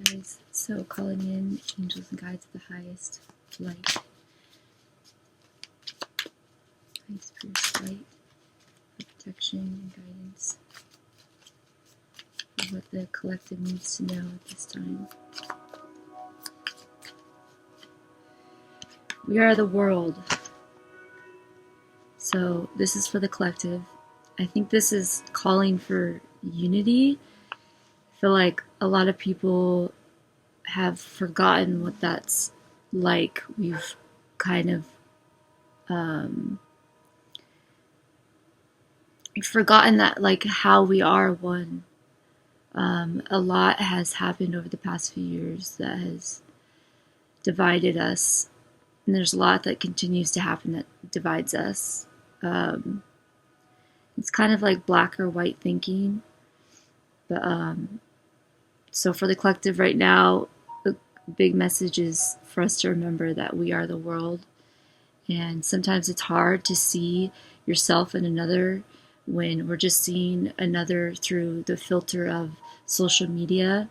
Guys, so calling in angels and guides of the highest light, highest purest light, for protection and guidance, for what the collective needs to know at this time. We are the world. So this is for the collective. I think this is calling for unity. I feel like a lot of people have forgotten what that's like. We've kind of forgotten that, like, how we are one. A lot has happened over the past few years that has divided us, and there's a lot that continues to happen that divides us. It's kind of like black or white thinking. But so for the collective right now, the big message is for us to remember that we are the world. And sometimes it's hard to see yourself in another when we're just seeing another through the filter of social media.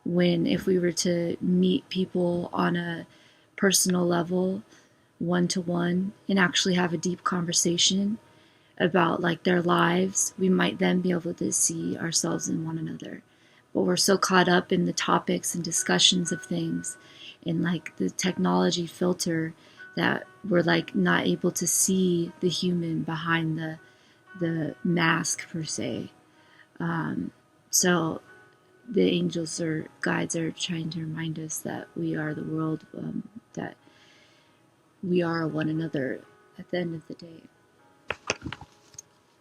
When if we were to meet people on a personal level, one-to-one, and actually have a deep conversation about like their lives, we might then be able to see ourselves in one another. But we're so caught up in the topics and discussions of things and like the technology filter that we're like not able to see the human behind the mask per se. So the angels or guides are trying to remind us that we are the world, that we are one another at the end of the day.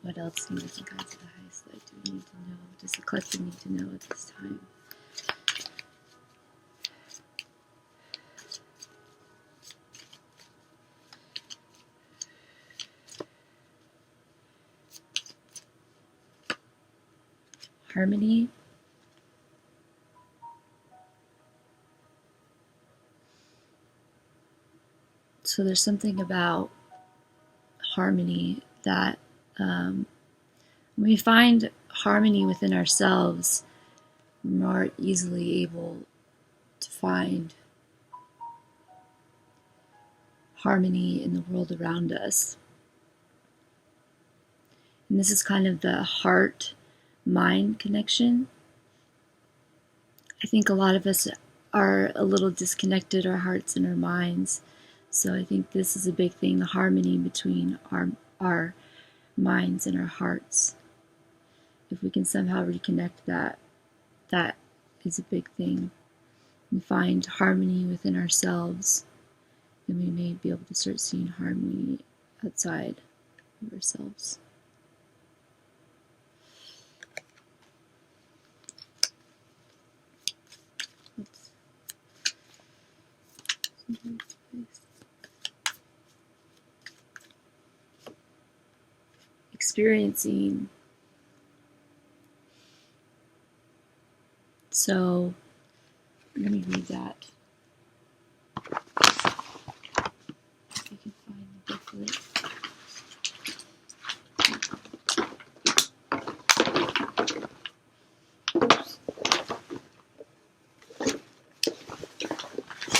What else do angels and guides of the highest light do we need to know? Does the collective need to know at this time? Harmony. So there's something about harmony that when we find harmony within ourselves, we're more easily able to find harmony in the world around us. And this is kind of the heart-mind connection. I think a lot of us are a little disconnected, our hearts and our minds. So I think this is a big thing, the harmony between our minds and our hearts. If we can somehow reconnect that, that is a big thing. And find harmony within ourselves, then we may be able to start seeing harmony outside of ourselves. Experiencing. So let me read that. If I can find the booklet.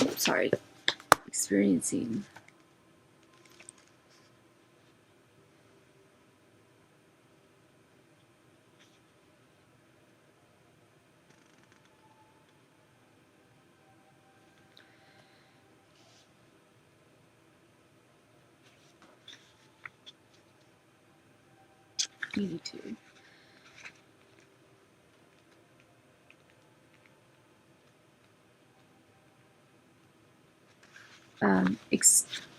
Oops. Sorry. Experiencing. Easy to.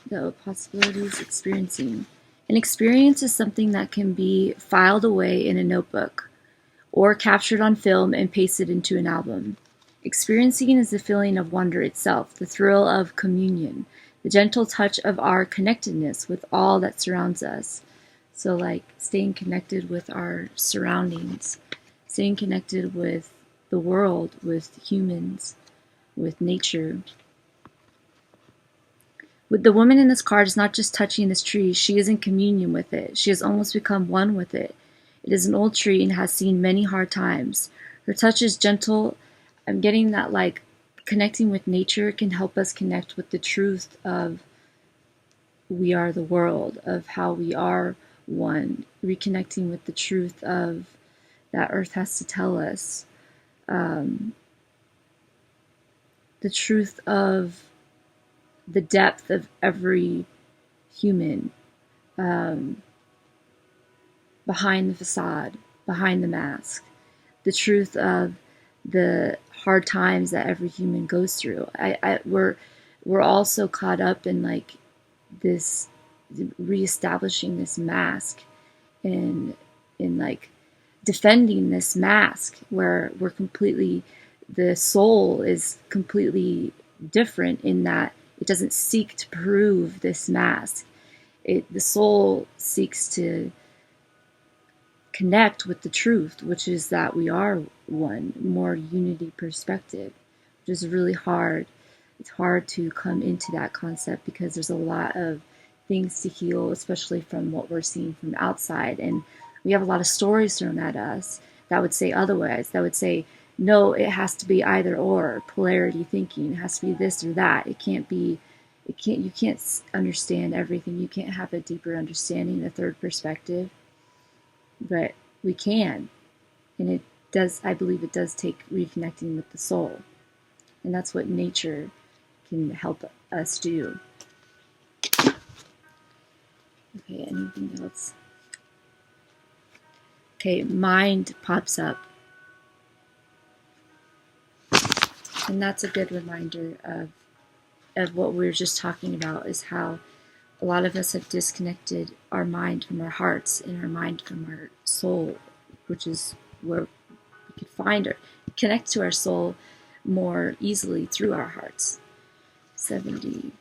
The possibilities experiencing. An experience is something that can be filed away in a notebook or captured on film and pasted into an album. Experiencing is the feeling of wonder itself, the thrill of communion, the gentle touch of our connectedness with all that surrounds us. So like staying connected with our surroundings, staying connected with the world, with humans, with nature. With the woman in this card is not just touching this tree, she is in communion with it. She has almost become one with it. It is an old tree and has seen many hard times. Her touch is gentle I'm getting that like connecting with nature can help us connect with the truth of we are the world, of how we are one, reconnecting with the truth of that earth has to tell us, um, the truth of the depth of every human, um, behind the facade, behind the mask, the truth of the hard times that every human goes through. We're all so caught up in like this reestablishing this mask and in like defending this mask where we're completely, the soul is completely different in that it doesn't seek to prove this mask. The soul seeks to connect with the truth, which is that we are one, more unity perspective, which is really hard. It's hard to come into that concept because there's a lot of things to heal, especially from what we're seeing from outside. And we have a lot of stories thrown at us that would say otherwise, that would say, no, it has to be either or, polarity thinking. It has to be this or that. It can't be, you can't understand everything. You can't have a deeper understanding, a third perspective. But we can. And it does, I believe it does take reconnecting with the soul. And that's what nature can help us do. Okay, anything else? Okay, mind pops up. And that's a good reminder of what we were just talking about, is how a lot of us have disconnected our mind from our hearts and our mind from our soul, which is where we could find or connect to our soul more easily through our hearts. 70.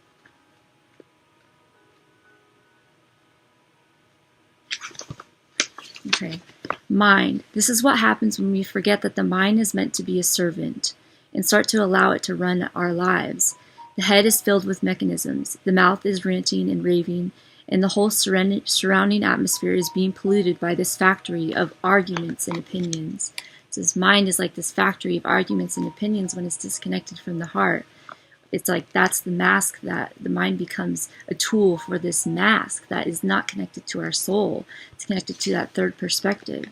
Okay. Mind. This is what happens when we forget that the mind is meant to be a servant and start to allow it to run our lives. The head is filled with mechanisms. The mouth is ranting and raving, and the whole surrounding atmosphere is being polluted by this factory of arguments and opinions. So his mind is like this factory of arguments and opinions when it's disconnected from the heart. It's like that's the mask, that the mind becomes a tool for this mask that is not connected to our soul. It's connected to that third perspective.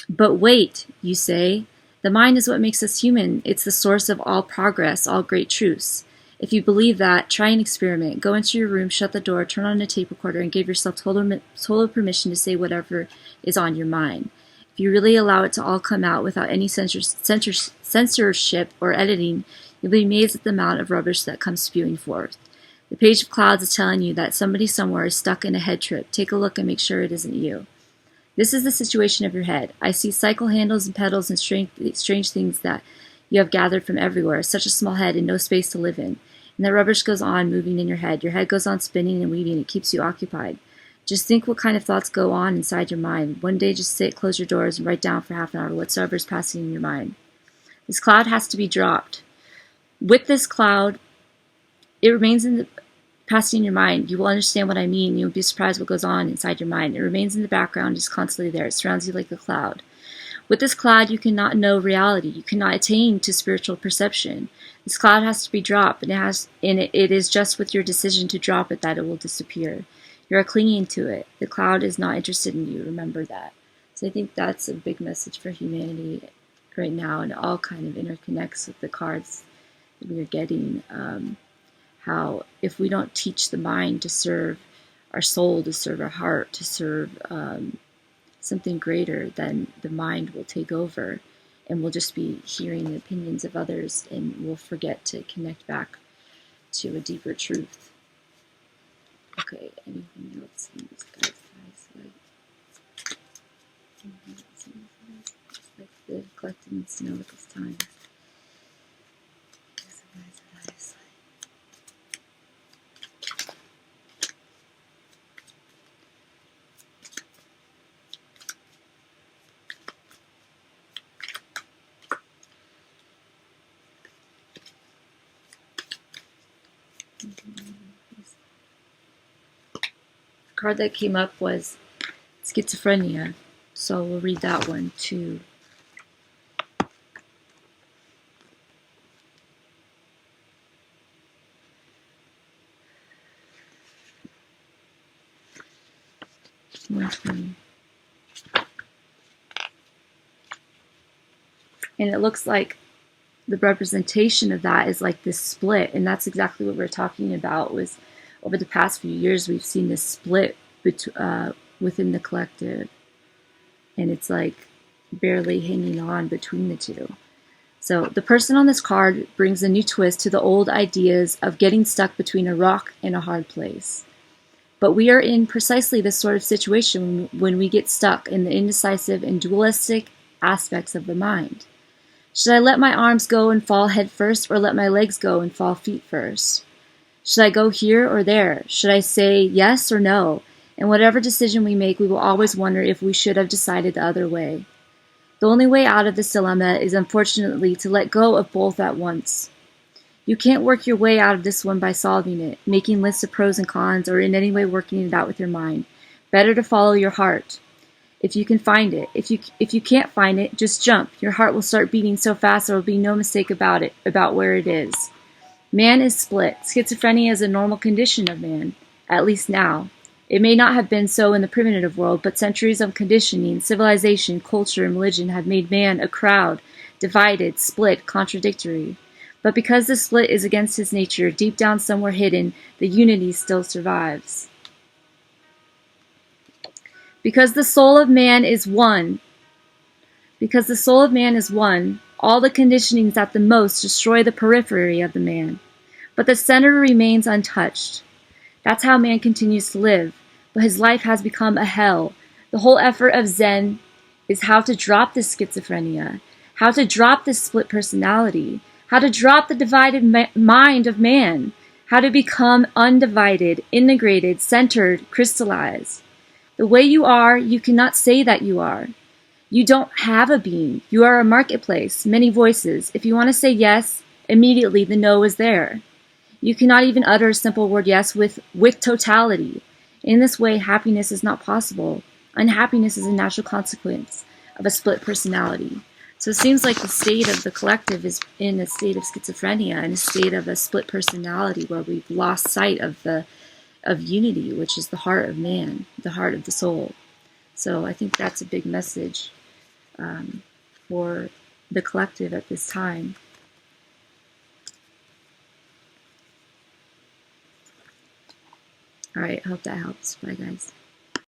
But wait, you say, the mind is what makes us human. It's the source of all progress, all great truths. If you believe that, try an experiment. Go into your room, shut the door, turn on a tape recorder, and give yourself total permission to say whatever is on your mind. If you really allow it to all come out without any censorship or editing, you'll be amazed at the amount of rubbish that comes spewing forth. The page of clouds is telling you that somebody somewhere is stuck in a head trip. Take a look and make sure it isn't you. This is the situation of your head. I see cycle handles and pedals and strange things that you have gathered from everywhere. Such a small head and no space to live in. And the rubbish goes on moving in your head. Your head goes on spinning and weaving. It keeps you occupied. Just think what kind of thoughts go on inside your mind. One day just sit, close your doors, and write down for half an hour whatsoever is passing in your mind. This cloud has to be dropped. With this cloud, it remains in the passing in your mind. You will understand what I mean. You will be surprised what goes on inside your mind. It remains in the background, just constantly there. It surrounds you like a cloud. With this cloud, you cannot know reality. You cannot attain to spiritual perception. This cloud has to be dropped, and it is just with your decision to drop it that it will disappear. You are clinging to it. The cloud is not interested in you. Remember that. So I think that's a big message for humanity right now, and it all kind of interconnects with the cards that we are getting. How if we don't teach the mind to serve our soul, to serve our heart, to serve something greater, then the mind will take over, and we'll just be hearing the opinions of others, and we'll forget to connect back to a deeper truth. Okay, anything else in this guy's eyes? Just like the collective needs to know at this time. The card that came up was schizophrenia, so we'll read that one too. 120. And it looks like the representation of that is like this split, and that's exactly what we're talking about. Was over the past few years we've seen this split within the collective, and it's like barely hanging on between the two. So the person on this card brings a new twist to the old ideas of getting stuck between a rock and a hard place. But we are in precisely this sort of situation when we get stuck in the indecisive and dualistic aspects of the mind. Should I let my arms go and fall head first, or let my legs go and fall feet first? Should I go here or there? Should I say yes or no? And whatever decision we make, we will always wonder if we should have decided the other way. The only way out of this dilemma is, unfortunately, to let go of both at once. You can't work your way out of this one by solving it, making lists of pros and cons, or in any way working it out with your mind. Better to follow your heart, if you can find it. If you can't find it, just jump. Your heart will start beating so fast there will be no mistake about it, about where it is. Man is split. Schizophrenia is a normal condition of man, at least now. It may not have been so in the primitive world, but centuries of conditioning, civilization, culture, and religion have made man a crowd, divided, split, contradictory. But because the split is against his nature, deep down somewhere hidden, the unity still survives. Because the soul of man is one, all the conditionings at the most destroy the periphery of the man. But the center remains untouched. That's how man continues to live, but his life has become a hell. The whole effort of Zen is how to drop this schizophrenia, how to drop this split personality, how to drop the divided mind of man, how to become undivided, integrated, centered, crystallized. The way you are, you cannot say that you are. You don't have a being. You are a marketplace, many voices. If you want to say yes, immediately the no is there. You cannot even utter a simple word yes with totality. In this way, happiness is not possible. Unhappiness is a natural consequence of a split personality. So it seems like the state of the collective is in a state of schizophrenia, and a state of a split personality where we've lost sight of unity, which is the heart of man, the heart of the soul. So I think that's a big message for the collective at this time. All right, hope that helps. Bye, guys.